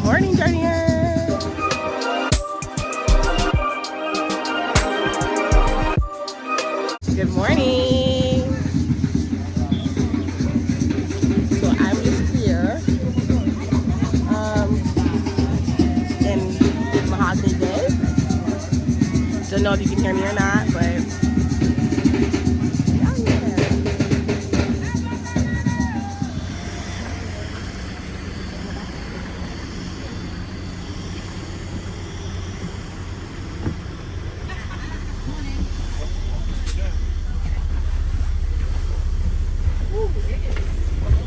morning, journeyers. Good morning. So I'm just here in Mahogany Bay. Don't know if you can hear me or not, but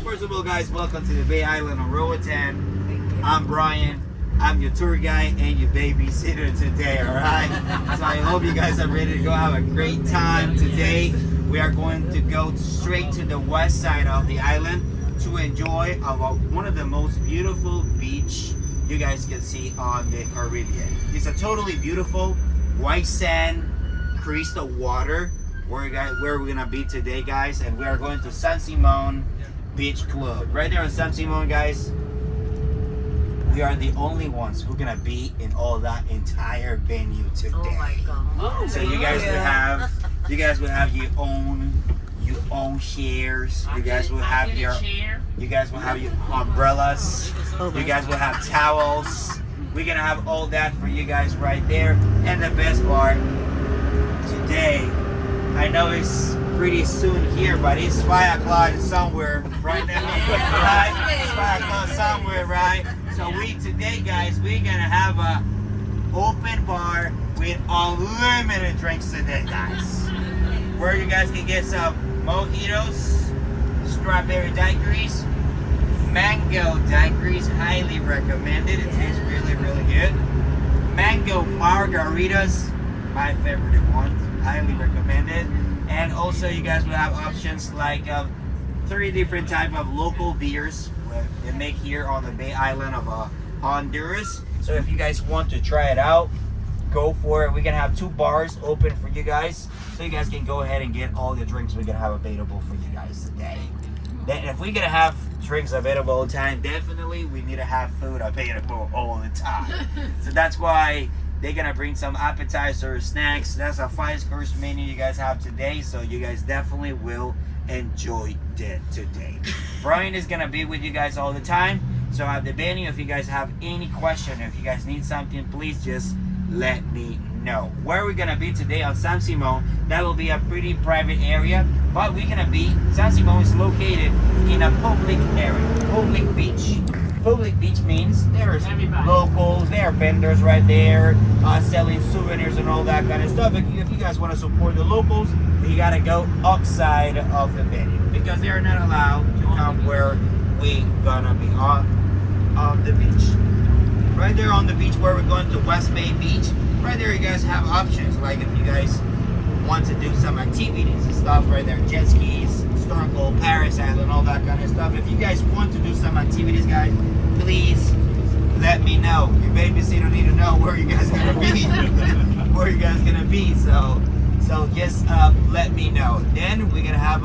First of all, guys, welcome to the Bay Island of Roatán. I'm Brian. I'm your tour guide and your babysitter today, alright? So I hope you guys are ready to go have a great time today. We are going to go straight to the west side of the island to enjoy one of the most beautiful beach you guys can see on the Caribbean. It's a totally beautiful white sand, crystal water where we're gonna be today, guys, and we are going to San Simon Beach Club. Right there in San Simon, guys, we are the only ones who are gonna be in all that entire venue today. Oh my god. So you guys will have your own chairs. You guys will have your umbrellas. You guys will have towels. We're gonna have all that for you guys right there. And the best part, today, I know it's pretty soon here, but it's 5 o'clock somewhere, right now, right? It's 5 o'clock somewhere, right? So today, guys, we're gonna have a open bar with unlimited drinks today, guys. Where you guys can get some mojitos, strawberry daiquiris, mango daiquiris, highly recommended. It tastes really, really good. Mango margaritas, my favorite ones, highly recommended. And also you guys will have options like 3 different type of local beers they make here on the Bay Island of Honduras. So if you guys want to try it out, go for it. We're gonna have 2 bars open for you guys, so you guys can go ahead and get all the drinks we're gonna have available for you guys today. Then if we're gonna have drinks available all the time, definitely we need to have food available all the time. So that's why they're gonna bring some appetizers, snacks. That's a 5-course menu you guys have today, so you guys definitely will enjoy that today. Brian is gonna be with you guys all the time. So at the venue, if you guys have any question, if you guys need something, please just let me know. Where we're gonna be today on San Simon, that will be a pretty private area, but we're gonna be, San Simon is located in a public area, public beach. Public beach means there's locals, there are vendors right there selling souvenirs and all that kind of stuff. If you guys want to support the locals, you gotta go outside of the venue because they are not allowed to come where we gonna be on the beach. Right there on the beach where we're going to West Bay Beach, right there you guys have options. Like if you guys want to do some activities and stuff right there, jet skis, snorkel, parasailing, and all that kind of stuff. If you guys want to do some activities, guys, please let me know. Your babysitter need to know where you guys gonna be. Where you guys gonna be. So just let me know. Then we're gonna have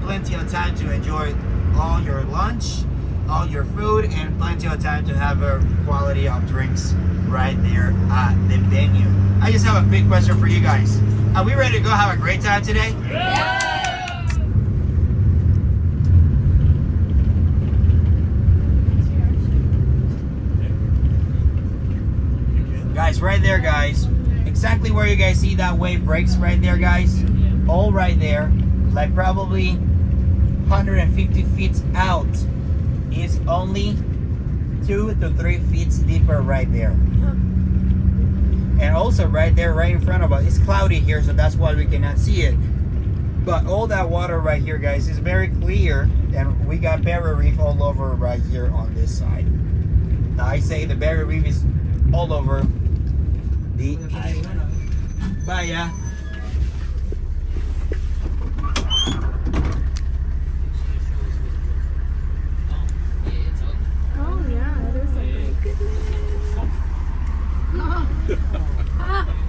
plenty of time to enjoy all your lunch, all your food, and plenty of time to have a quality of drinks right there at the venue. I just have a big question for you guys. Are we ready to go have a great time today? Yeah. Guys, right there, guys, exactly where you guys see that wave breaks right there, guys, all right there, like probably 150 feet out, is only 2 to 3 feet deeper right there. And also right there, right in front of us, it's cloudy here, so that's why we cannot see it. But all that water right here, guys, is very clear, and we got barrier reef all over right here on this side. Now I say the barrier reef is all over the island. Bye, yeah. oh yeah, there's a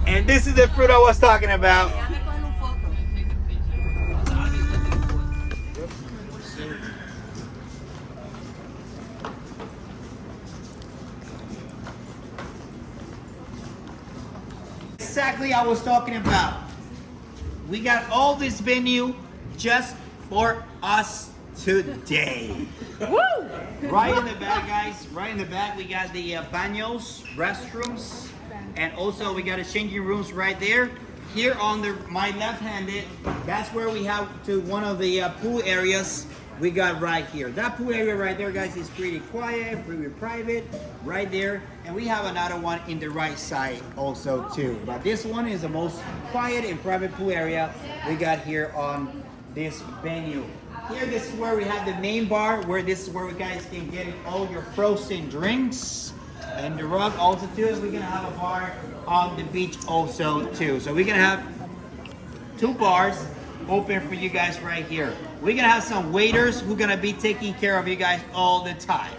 And this is the fruit I was talking about. exactly I was talking about. We got all this venue just for us today. Woo! Right in the back, guys. Right in the back, we got the baños, restrooms, and also we got the changing rooms right there. Here on my left-handed, that's where we have to one of the pool areas we got right here. That pool area right there, guys, is pretty quiet, pretty private, right there. And we have another one in the right side also too. But this one is the most quiet and private pool area we got here on this venue. Here, this is where we have the main bar, where this is where you guys can get all your frozen drinks. And the rug also too, we're gonna have a bar on the beach also too. So we're gonna have 2 bars open for you guys right here. We're gonna have some waiters who are gonna be taking care of you guys all the time.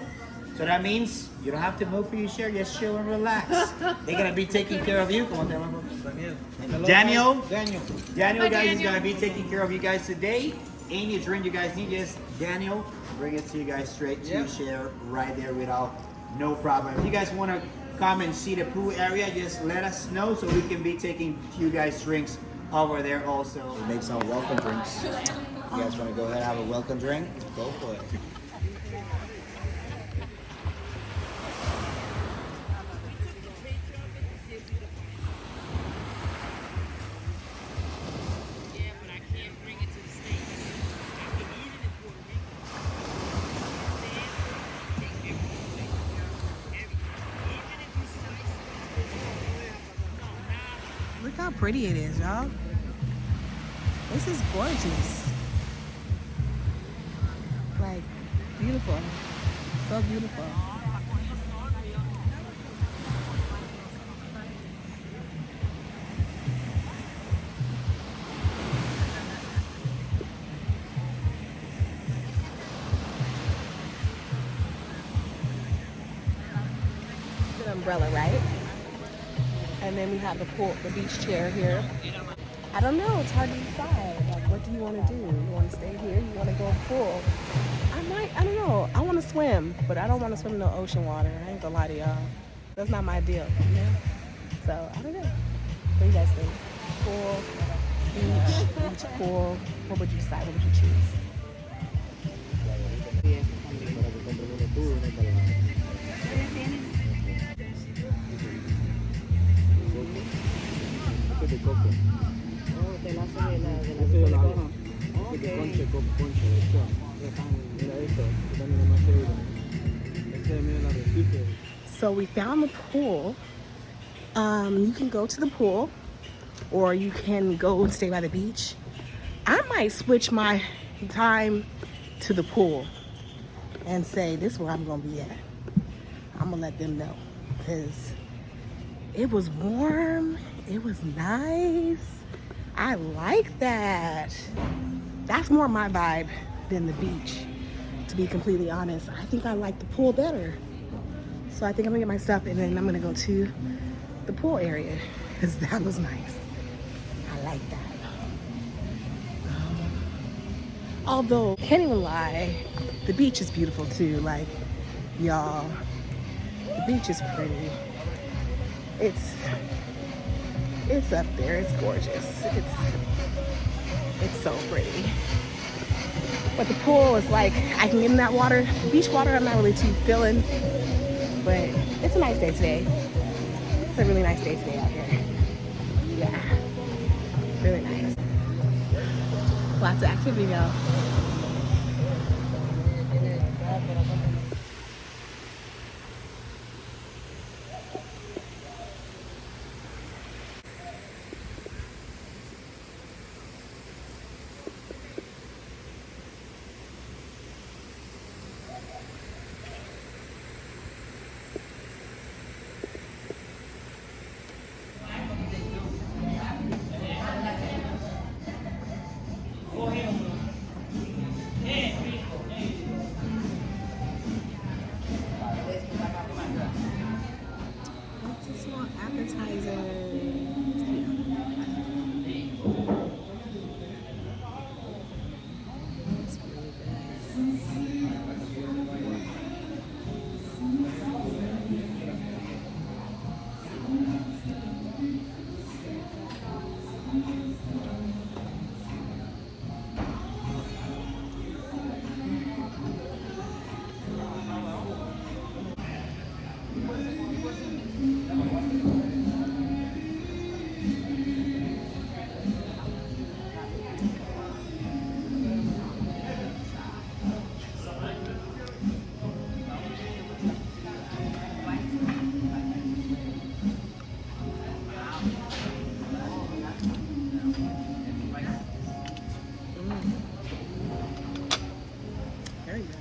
So that means you don't have to move for your chair, just chill and relax. They're gonna be taking care of you. Come on, Daniel, guys, is gonna be taking care of you guys today. Any drink you guys need, just Daniel, bring it to you guys straight to your chair right there without no problem. If you guys want to come and see the pool area, just let us know so we can be taking you guys drinks over there also. We make some welcome drinks. You guys want to go ahead and have a welcome drink? Go for it. Look how pretty it is, y'all. This is gorgeous. Like, beautiful. So beautiful. Good umbrella, right? And then we have the beach chair here. I don't know, it's hard to decide. Like, what do you want to do? You want to stay here? You want to go pool? I don't know. I want to swim, but I don't want to swim in no ocean water. I ain't gonna lie to y'all. That's not my deal, you know? So, I don't know. What do you guys think? Pool, beach, pool. What would you decide? What would you choose? De coco. Oh, pedazo de la coco. Conche, conche, de hecho. Mira esto, también más chévere. Este es medio arrecife. So we found the pool. You can go to the pool, or you can go and stay by the beach. I might switch my time to the pool and say this is where I'm gonna be at. I'm gonna let them know because it was warm. It was nice. I like that. That's more my vibe than the beach, to be completely honest. I think I like the pool better. So I think I'm gonna get my stuff and then I'm gonna go to the pool area because that was nice. I like that. Although, can't even lie, the beach is beautiful too. Like, y'all, the beach is pretty. It's up there. It's gorgeous. It's so pretty. But the pool is like, I can get in that water. Beach water, I'm not really too feeling. But it's a nice day today. It's a really nice day today out here. Yeah. Really nice. Lots of activity, y'all. Very good.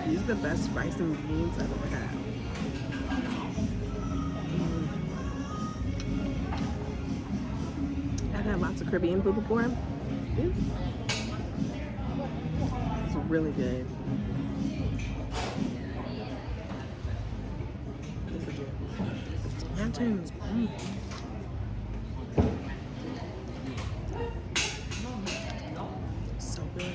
These are the best rice and beans I've ever had. I've had lots of Caribbean food before. It's really good. Plantains. So good.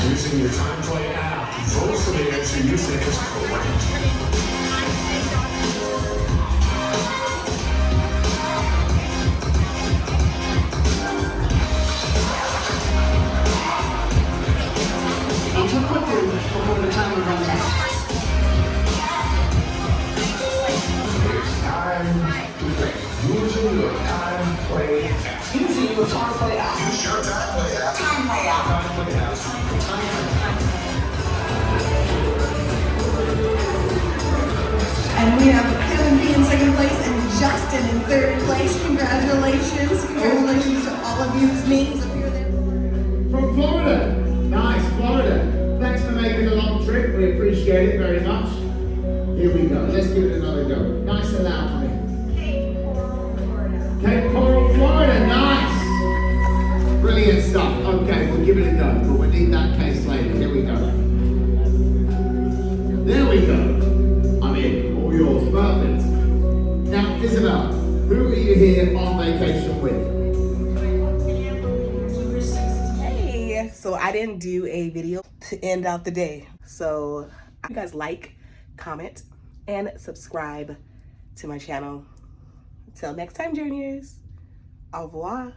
Using your Time Play app, vote for the answer you think is correct. Enter quickly before the timer runs out. It's time to play. Using your Time Play app. Using your Time Play app. Use your Time Play app. Time Play app. Time Play app. And we have Kevin B in second place and Justin in third place. Congratulations. Congratulations to all of you whose names appear there. From Florida. Nice, Florida. Thanks for making a long trip. We appreciate it very much. Here we go. Let's give it another go. Nice and loud for me. Cape Coral, Florida. we go. I'm in. All yours. Perfect. Now, Isabel, who are you here on vacation with? Hey, so I didn't do a video to end out the day. So you guys like, comment, and subscribe to my channel. Until next time, journeyers. Au revoir.